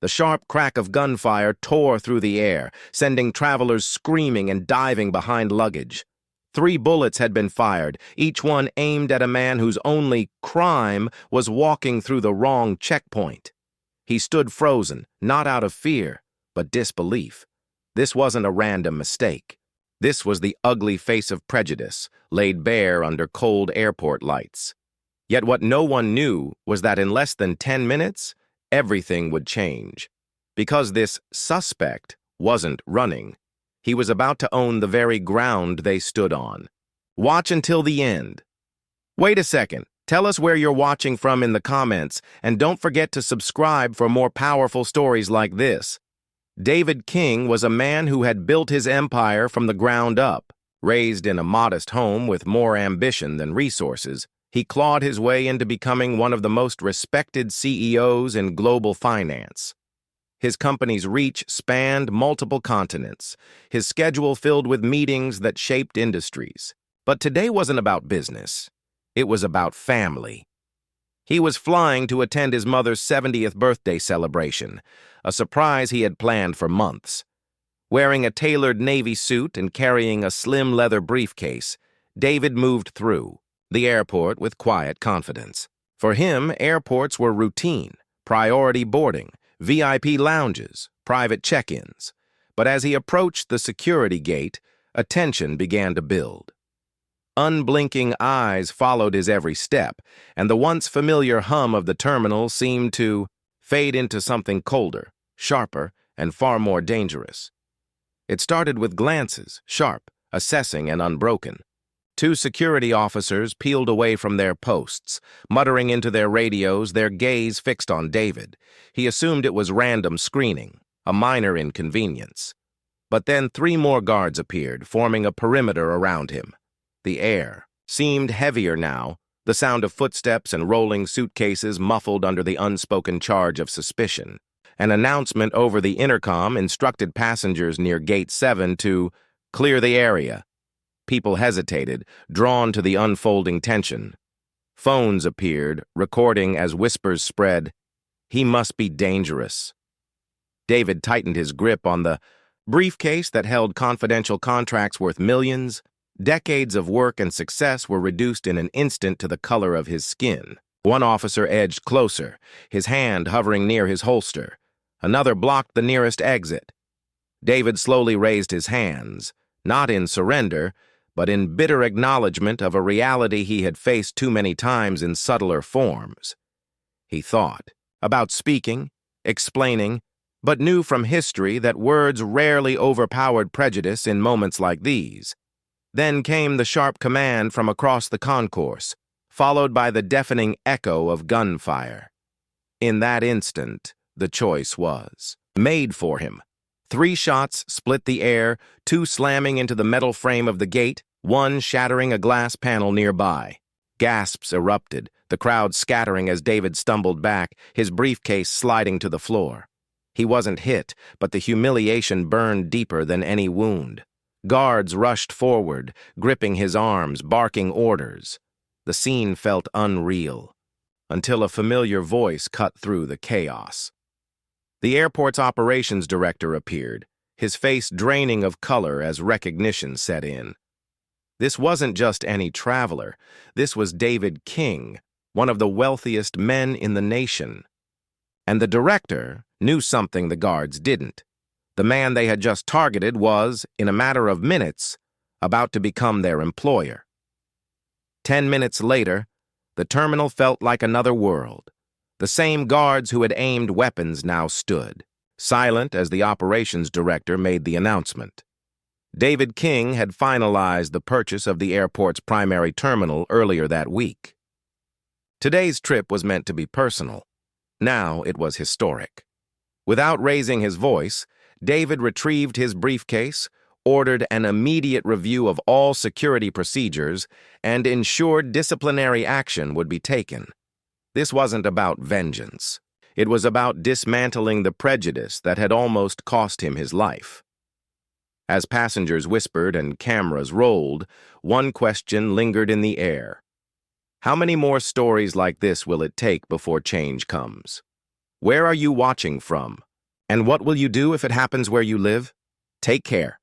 The sharp crack of gunfire tore through the air, sending travelers screaming and diving behind luggage. 3 bullets had been fired, each one aimed at a man whose only crime was walking through the wrong checkpoint. He stood frozen, not out of fear, but disbelief. This wasn't a random mistake. This was the ugly face of prejudice, laid bare under cold airport lights. Yet what no one knew was that in less than 10 minutes, everything would change. Because this suspect wasn't running. He was about to own the very ground they stood on. Watch until the end. Wait a second. Tell us where you're watching from in the comments, and don't forget to subscribe for more powerful stories like this. David King was a man who had built his empire from the ground up. Raised in a modest home with more ambition than resources, he clawed his way into becoming one of the most respected CEOs in global finance. His company's reach spanned multiple continents, his schedule filled with meetings that shaped industries. But today wasn't about business. It was about family. He was flying to attend his mother's 70th birthday celebration, a surprise he had planned for months. Wearing a tailored navy suit and carrying a slim leather briefcase, David moved through the airport with quiet confidence. For him, airports were routine, priority boarding, VIP lounges, private check-ins. But as he approached the security gate, attention began to build. Unblinking eyes followed his every step, and the once familiar hum of the terminal seemed to fade into something colder, sharper, and far more dangerous. It started with glances, sharp, assessing, and unbroken. 2 security officers peeled away from their posts, muttering into their radios, their gaze fixed on David. He assumed it was random screening, a minor inconvenience. But then 3 more guards appeared, forming a perimeter around him. The air seemed heavier now, the sound of footsteps and rolling suitcases muffled under the unspoken charge of suspicion. An announcement over the intercom instructed passengers near Gate 7 to clear the area. People hesitated, drawn to the unfolding tension. Phones appeared, recording as whispers spread, "He must be dangerous." David tightened his grip on the briefcase that held confidential contracts worth millions. Decades of work and success were reduced in an instant to the color of his skin. One officer edged closer, his hand hovering near his holster. Another blocked the nearest exit. David slowly raised his hands, not in surrender, but in bitter acknowledgement of a reality he had faced too many times in subtler forms. He thought about speaking, explaining, but knew from history that words rarely overpowered prejudice in moments like these. Then came the sharp command from across the concourse, followed by the deafening echo of gunfire. In that instant, the choice was made for him. 3 shots split the air, 2 slamming into the metal frame of the gate, 1 shattering a glass panel nearby. Gasps erupted, the crowd scattering as David stumbled back, his briefcase sliding to the floor. He wasn't hit, but the humiliation burned deeper than any wound. Guards rushed forward, gripping his arms, barking orders. The scene felt unreal, until a familiar voice cut through the chaos. The airport's operations director appeared, his face draining of color as recognition set in. This wasn't just any traveler. This was David King, one of the wealthiest men in the nation. And the director knew something the guards didn't. The man they had just targeted was, in a matter of minutes, about to become their employer. 10 minutes later, the terminal felt like another world. The same guards who had aimed weapons now stood, silent as the operations director made the announcement. David King had finalized the purchase of the airport's primary terminal earlier that week. Today's trip was meant to be personal. Now it was historic. Without raising his voice, David retrieved his briefcase, ordered an immediate review of all security procedures, and ensured disciplinary action would be taken. This wasn't about vengeance. It was about dismantling the prejudice that had almost cost him his life. As passengers whispered and cameras rolled, one question lingered in the air. How many more stories like this will it take before change comes? Where are you watching from? And what will you do if it happens where you live? Take care.